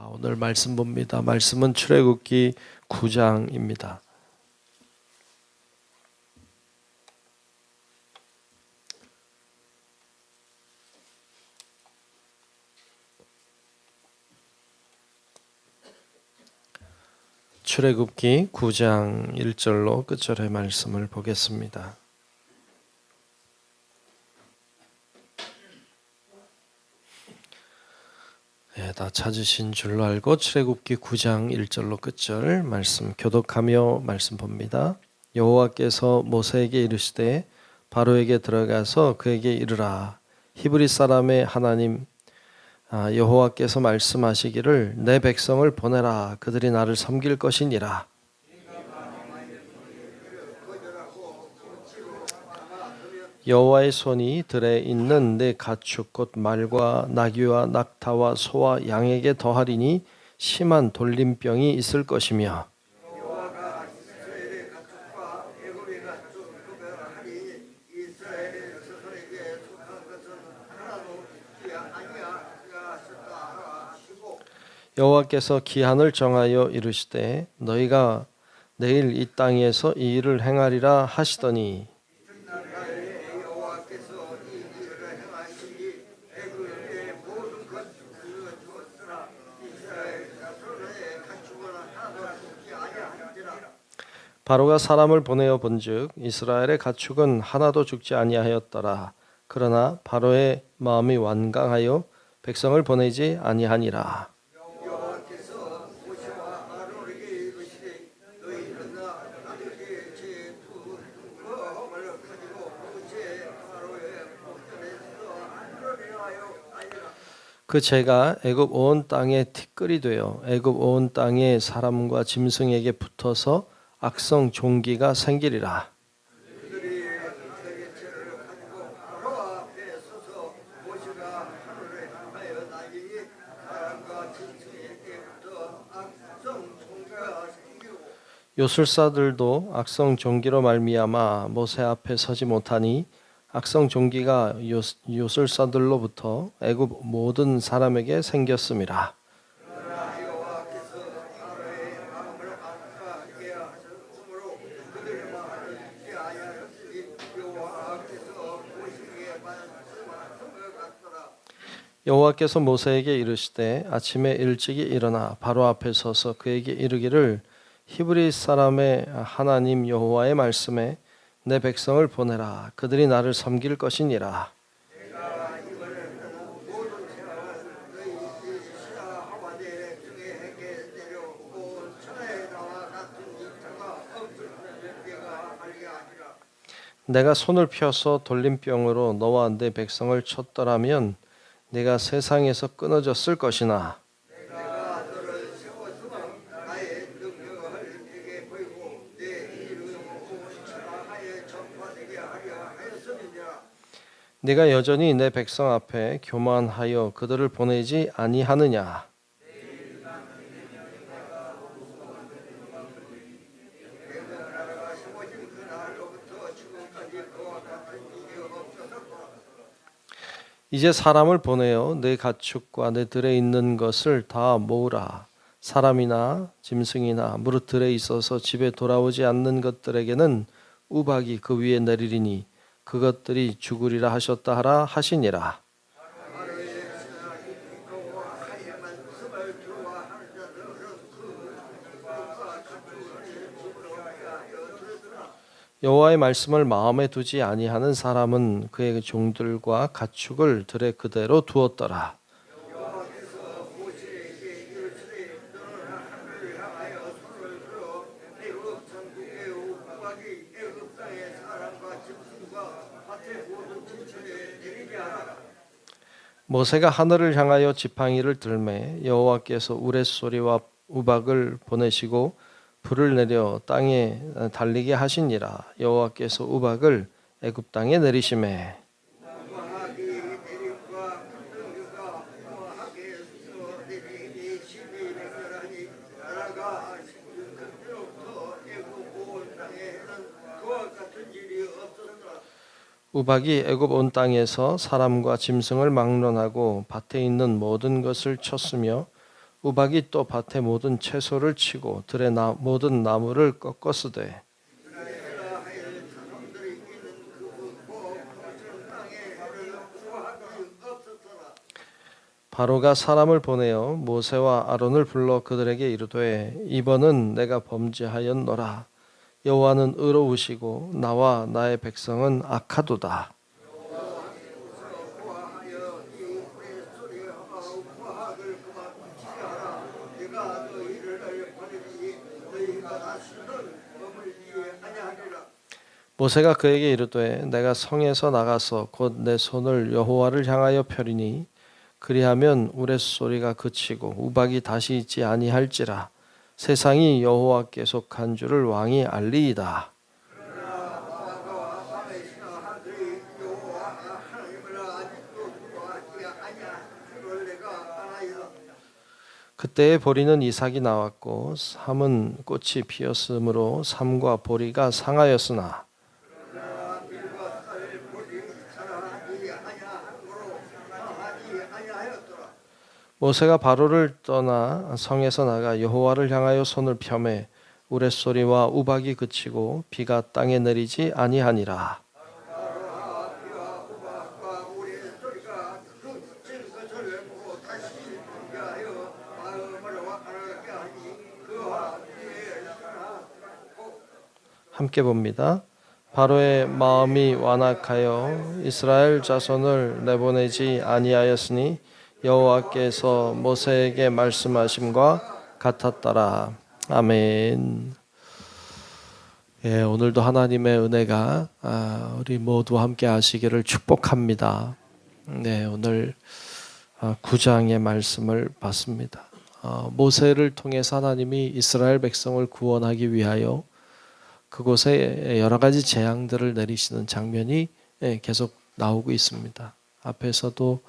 오늘 말씀 봅니다. 말씀은 출애굽기 9장입니다. 출애굽기 9장 1절로 끝절의 말씀을 보겠습니다. 다 찾으신 줄로 알고 출애굽기 9장 1절로 끝절 말씀 교독하며 말씀 봅니다. 여호와께서 모세에게 이르시되 바로에게 들어가서 그에게 이르라. 히브리 사람의 하나님 여호와께서 말씀하시기를 내 백성을 보내라. 그들이 나를 섬길 것이니라. 여호와의 손이 들에 있는 내 가축 곧 말과 나귀와 낙타와 소와 양에게 더하리니 심한 돌림병이 있을 것이며 여호와께서 기한을 정하여 이르시되 너희가 내일 이 땅에서 이 일을 행하리라 하시더니 바로가 사람을 보내어 본즉 이스라엘의 가축은 하나도 죽지 아니하였더라. 그러나 바로의 마음이 완강하여 백성을 보내지 아니하니라. 그 재가 애굽 온 땅에 티끌이 되어 애굽 온 땅의 사람과 짐승에게 붙어서 악성 종기가 생기리라. 요술사들도 악성 종기로 말미암아 모세 앞에 서지 못하니 악성 종기가 요술사들로부터 애굽 모든 사람에게 생겼음이라. 여호와께서 모세에게 이르시되 아침에 일찍이 일어나 바로 앞에 서서 그에게 이르기를 히브리 사람의 하나님 여호와의 말씀에 내 백성을 보내라. 그들이 나를 섬길 것이니라. 내가 손을 펴서 돌림병으로 너와 내 백성을 쳤더라면 내가 세상에서 끊어졌을 것이나 네가 여전히 내 백성 앞에 교만하여 그들을 보내지 아니하느냐. 이제 사람을 보내어 내 가축과 내 들에 있는 것을 다 모으라. 사람이나 짐승이나 무릇 들에 있어서 집에 돌아오지 않는 것들에게는 우박이 그 위에 내리리니 그것들이 죽으리라 하셨다 하라 하시니라. 여호와의 말씀을 마음에 두지 아니하는 사람은 그의 종들과 가축을 들에 그대로 두었더라. 모세가 하늘을 향하여 지팡이를 들매 여호와께서 우레소리와 우박을 보내시고 불을 내려 땅에 달리게 하시니라. 여호와께서 우박을 애굽 땅에 내리시매 우박이 애굽 온 땅에서 사람과 짐승을 막론하고 밭에 있는 모든 것을 쳤으며 우박이 또 밭의 모든 채소를 치고 들의 모든 나무를 꺾었으되 바로가 사람을 보내어 모세와 아론을 불러 그들에게 이르되 이번은 내가 범죄하였노라. 여호와는 의로우시고 나와 나의 백성은 악하도다. 모세가 그에게 이르되 내가 성에서 나가서 곧 내 손을 여호와를 향하여 펴리니 그리하면 우레소리가 그치고 우박이 다시 있지 아니할지라. 세상이 여호와께 속한 줄을 왕이 알리이다. 그때에 보리는 이삭이 나왔고 삼은 꽃이 피었으므로 삼과 보리가 상하였으나 모세가 바로를 떠나 성에서 나가 여호와를 향하여 손을 펴매 우레소리와 우박이 그치고 비가 땅에 내리지 아니하니라. 함께 봅니다. 바로의 마음이 완악하여 이스라엘 자손을 내보내지 아니하였으니 여호와께서 모세에게 말씀하심과 같았더라. 아멘. 예, 오늘도 하나님의 은혜가 우리 모두 함께 하시기를 축복합니다. 네, 오늘 9장의 말씀을 봤습니다. 모세를 통해서 하나님이 이스라엘 백성을 구원하기 위하여 그곳에 여러 가지 재앙들을 내리시는 장면이 계속 나오고 있습니다. 앞에서도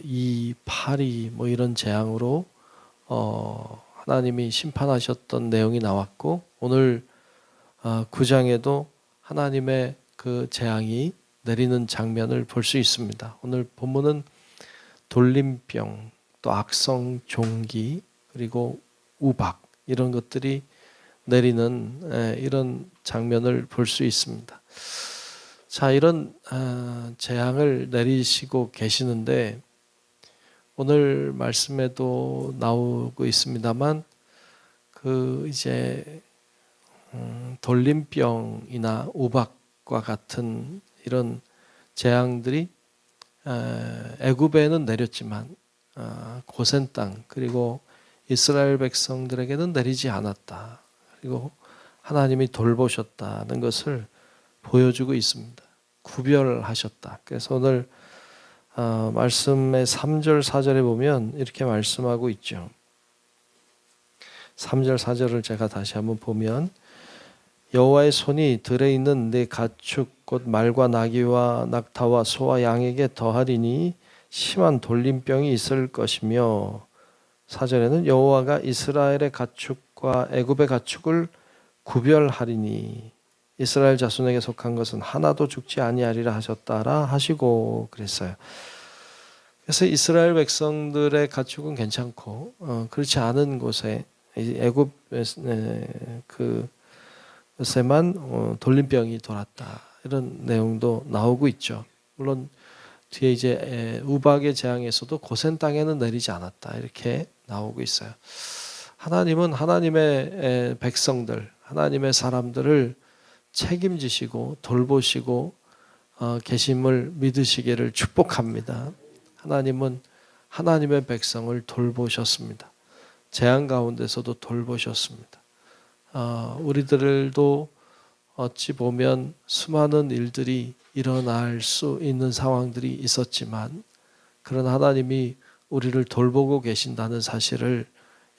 이 파리 이런 재앙으로 하나님이 심판하셨던 내용이 나왔고 오늘 9장에도 하나님의 그 재앙이 내리는 장면을 볼 수 있습니다. 오늘 본문은 돌림병, 또 악성 종기, 그리고 우박 이런 것들이 내리는 이런 장면을 볼 수 있습니다. 자, 이런 재앙을 내리시고 계시는데 오늘 말씀에도 나오고 있습니다만 이제 돌림병이나 우박과 같은 이런 재앙들이 애굽에는 내렸지만 고센 땅 그리고 이스라엘 백성들에게는 내리지 않았다. 그리고 하나님이 돌보셨다는 것을 보여주고 있습니다. 구별하셨다. 그래서 오늘 말씀의 3절 4절에 보면 이렇게 말씀하고 있죠. 3절 4절을 제가 다시 한번 보면 여호와의 손이 들에 있는 네 가축 곧 말과 나귀와 낙타와 소와 양에게 더하리니 심한 돌림병이 있을 것이며 4절에는 여호와가 이스라엘의 가축과 애굽의 가축을 구별하리니 이스라엘 자손에게 속한 것은 하나도 죽지 아니하리라 하셨다라 하시고 그랬어요. 그래서 이스라엘 백성들의 가축은 괜찮고 그렇지 않은 곳에 애굽 그것에만 돌림병이 돌았다 이런 내용도 나오고 있죠. 물론 뒤에 이제 우박의 재앙에서도 고센 땅에는 내리지 않았다 이렇게 나오고 있어요. 하나님은 하나님의 백성들, 하나님의 사람들을 책임지시고 돌보시고 계심을 믿으시기를 축복합니다. 하나님은 하나님의 백성을 돌보셨습니다. 재앙 가운데서도 돌보셨습니다. 우리들도 어찌 보면 수많은 일들이 일어날 수 있는 상황들이 있었지만 그런 하나님이 우리를 돌보고 계신다는 사실을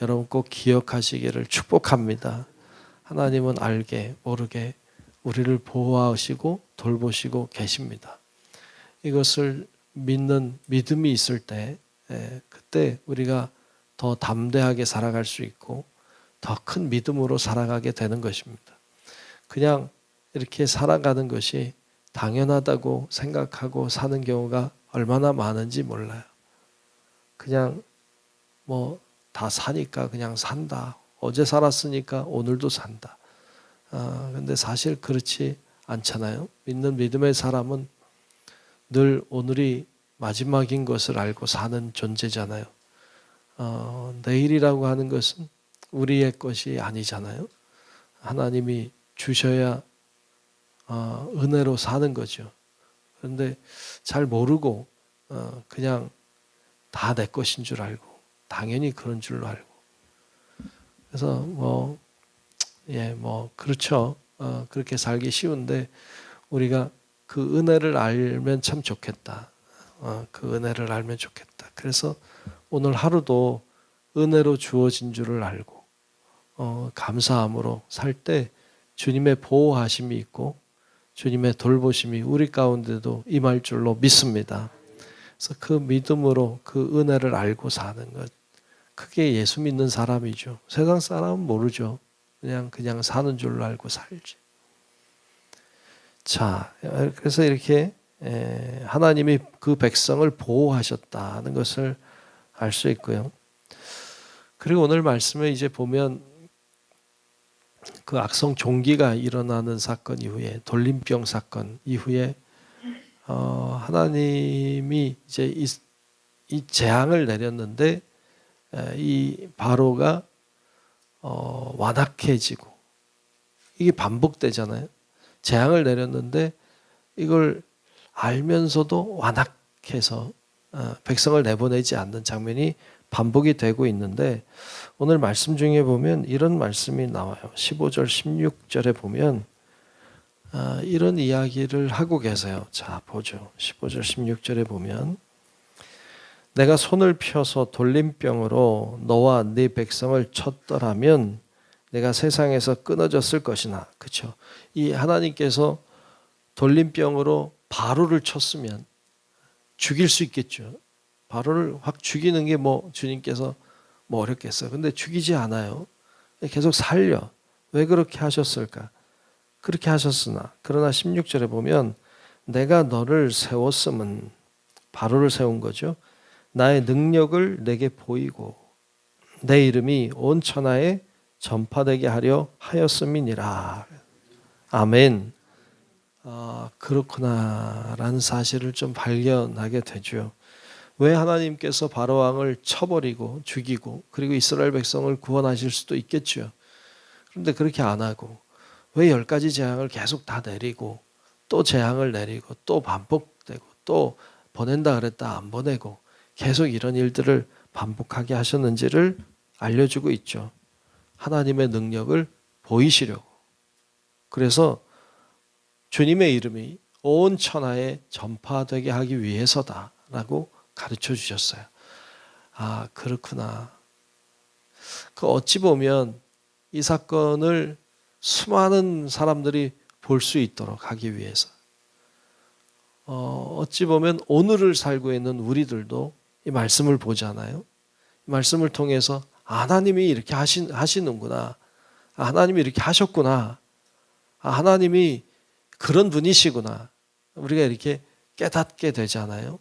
여러분 꼭 기억하시기를 축복합니다. 하나님은 알게 모르게 우리를 보호하시고 돌보시고 계십니다. 이것을 믿는 믿음이 있을 때 그때 우리가 더 담대하게 살아갈 수 있고 더 큰 믿음으로 살아가게 되는 것입니다. 그냥 이렇게 살아가는 것이 당연하다고 생각하고 사는 경우가 얼마나 많은지 몰라요. 그냥 다 사니까 그냥 산다. 어제 살았으니까 오늘도 산다. 근데 사실 그렇지 않잖아요. 믿는 믿음의 사람은 늘 오늘이 마지막인 것을 알고 사는 존재잖아요. 내일이라고 하는 것은 우리의 것이 아니잖아요. 하나님이 주셔야 은혜로 사는 거죠. 그런데 잘 모르고 그냥 다 내 것인 줄 알고 당연히 그런 줄로 알고 그래서 그렇죠. 그렇게 살기 쉬운데 우리가 그 은혜를 알면 참 좋겠다. 그 은혜를 알면 좋겠다. 그래서 오늘 하루도 은혜로 주어진 줄을 알고 감사함으로 살 때 주님의 보호하심이 있고 주님의 돌보심이 우리 가운데도 임할 줄로 믿습니다. 그래서 그 믿음으로 그 은혜를 알고 사는 것, 그게 예수 믿는 사람이죠. 세상 사람은 모르죠. 그냥 사는 줄로 알고 살지. 자, 그래서 이렇게 하나님이 그 백성을 보호하셨다는 것을 알 수 있고요. 그리고 오늘 말씀에 이제 보면 그 악성 종기가 일어나는 사건 이후에, 돌림병 사건 이후에 하나님이 이제 이 재앙을 내렸는데 이 바로가 완악해지고 이게 반복되잖아요. 재앙을 내렸는데 이걸 알면서도 완악해서 백성을 내보내지 않는 장면이 반복이 되고 있는데 오늘 말씀 중에 보면 이런 말씀이 나와요. 15절 16절에 보면 이런 이야기를 하고 계세요. 자, 보죠. 15절 16절에 보면 내가 손을 펴서 돌림병으로 너와 네 백성을 쳤더라면 내가 세상에서 끊어졌을 것이나. 그렇죠? 이 하나님께서 돌림병으로 바로를 쳤으면 죽일 수 있겠죠. 바로를 확 죽이는 게 주님께서 어렵겠어요. 근데 죽이지 않아요. 계속 살려. 왜 그렇게 하셨을까? 그렇게 하셨으나 그러나 16절에 보면 내가 너를 세웠음은 바로를 세운 거죠. 나의 능력을 내게 보이고 내 이름이 온 천하에 전파되게 하려 하였음이니라. 아멘. 그렇구나라는 사실을 좀 발견하게 되죠. 왜 하나님께서 바로왕을 쳐버리고 죽이고 그리고 이스라엘 백성을 구원하실 수도 있겠죠. 그런데 그렇게 안 하고 왜 10가지 재앙을 계속 다 내리고 또 재앙을 내리고 또 반복되고 또 보낸다 그랬다 안 보내고 계속 이런 일들을 반복하게 하셨는지를 알려주고 있죠. 하나님의 능력을 보이시려고. 그래서 주님의 이름이 온 천하에 전파되게 하기 위해서다라고 가르쳐 주셨어요. 그렇구나. 어찌 보면 이 사건을 수많은 사람들이 볼 수 있도록 하기 위해서 어찌 보면 오늘을 살고 있는 우리들도 이 말씀을 보잖아요. 이 말씀을 통해서 하나님이 이렇게 하시는구나. 하나님이 이렇게 하셨구나. 하나님이 그런 분이시구나. 우리가 이렇게 깨닫게 되잖아요.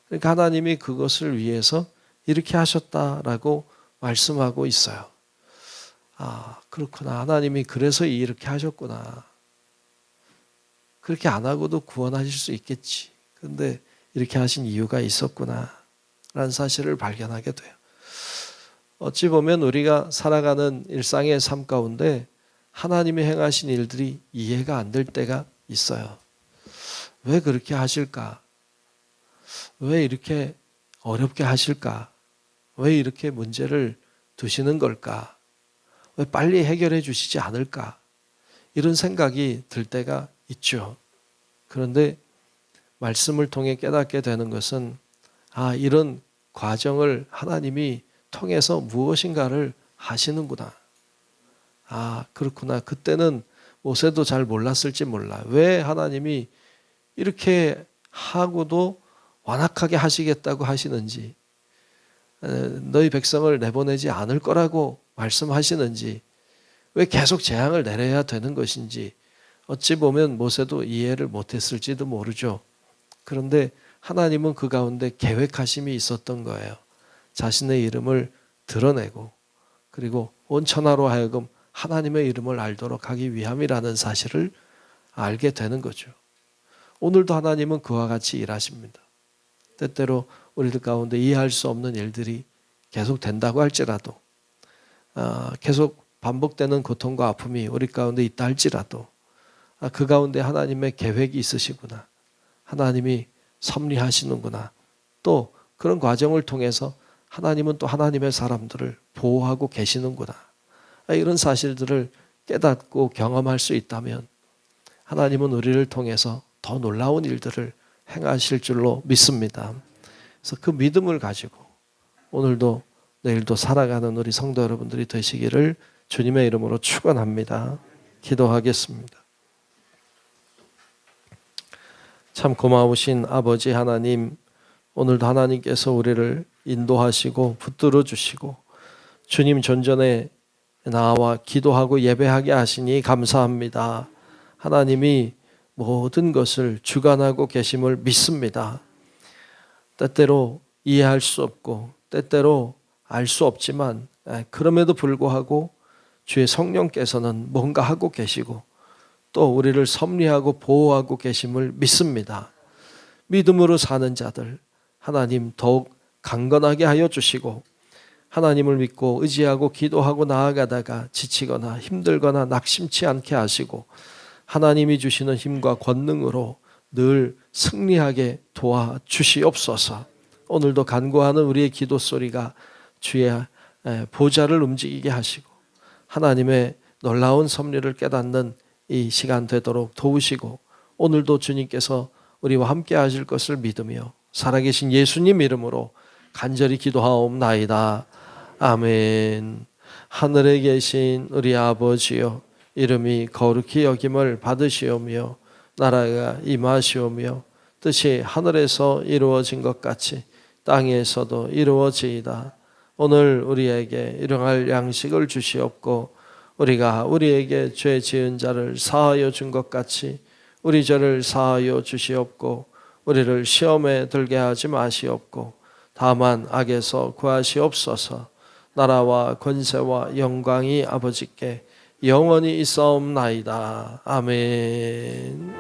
그러니까 하나님이 그것을 위해서 이렇게 하셨다라고 말씀하고 있어요. 그렇구나. 하나님이 그래서 이렇게 하셨구나. 그렇게 안 하고도 구원하실 수 있겠지. 그런데 이렇게 하신 이유가 있었구나 라는 사실을 발견하게 돼요. 어찌 보면 우리가 살아가는 일상의 삶 가운데 하나님이 행하신 일들이 이해가 안 될 때가 있어요. 왜 그렇게 하실까? 왜 이렇게 어렵게 하실까? 왜 이렇게 문제를 두시는 걸까? 왜 빨리 해결해 주시지 않을까? 이런 생각이 들 때가 있죠. 그런데 말씀을 통해 깨닫게 되는 것은 이런 과정을 하나님이 통해서 무엇인가를 하시는구나. 그렇구나. 그때는 모세도 잘 몰랐을지 몰라. 왜 하나님이 이렇게 하고도 완악하게 하시겠다고 하시는지, 너희 백성을 내보내지 않을 거라고 말씀하시는지, 왜 계속 재앙을 내려야 되는 것인지 어찌 보면 모세도 이해를 못했을지도 모르죠. 그런데 하나님은 그 가운데 계획하심이 있었던 거예요. 자신의 이름을 드러내고 그리고 온 천하로 하여금 하나님의 이름을 알도록 하기 위함이라는 사실을 알게 되는 거죠. 오늘도 하나님은 그와 같이 일하십니다. 때때로 우리들 가운데 이해할 수 없는 일들이 계속 된다고 할지라도 계속 반복되는 고통과 아픔이 우리 가운데 있다 할지라도 그 가운데 하나님의 계획이 있으시구나. 하나님이 섭리하시는구나. 또 그런 과정을 통해서 하나님은 또 하나님의 사람들을 보호하고 계시는구나. 이런 사실들을 깨닫고 경험할 수 있다면 하나님은 우리를 통해서 더 놀라운 일들을 행하실 줄로 믿습니다. 그래서 그 믿음을 가지고 오늘도 내일도 살아가는 우리 성도 여러분들이 되시기를 주님의 이름으로 축원합니다. 기도하겠습니다. 참 고마우신 아버지 하나님, 오늘도 하나님께서 우리를 인도하시고 붙들어 주시고 주님 전전에 나와 기도하고 예배하게 하시니 감사합니다. 하나님이 모든 것을 주관하고 계심을 믿습니다. 때때로 이해할 수 없고 때때로 알 수 없지만 그럼에도 불구하고 주의 성령께서는 뭔가 하고 계시고 또 우리를 섭리하고 보호하고 계심을 믿습니다. 믿음으로 사는 자들 하나님 더욱 강건하게 하여 주시고 하나님을 믿고 의지하고 기도하고 나아가다가 지치거나 힘들거나 낙심치 않게 하시고 하나님이 주시는 힘과 권능으로 늘 승리하게 도와주시옵소서. 오늘도 간구하는 우리의 기도 소리가 주의 보좌를 움직이게 하시고 하나님의 놀라운 섭리를 깨닫는 이 시간 되도록 도우시고 오늘도 주님께서 우리와 함께 하실 것을 믿으며 살아계신 예수님 이름으로 간절히 기도하옵나이다. 아멘. 하늘에 계신 우리 아버지여, 이름이 거룩히 여김을 받으시오며 나라가 임하시오며 뜻이 하늘에서 이루어진 것 같이 땅에서도 이루어지이다. 오늘 우리에게 일용할 양식을 주시옵고 우리가 우리에게 죄 지은 자를 사하여 준 것 같이 우리 죄를 사하여 주시옵고 우리를 시험에 들게 하지 마시옵고 다만 악에서 구하시옵소서. 나라와 권세와 영광이 아버지께 영원히 있사옵나이다. 아멘.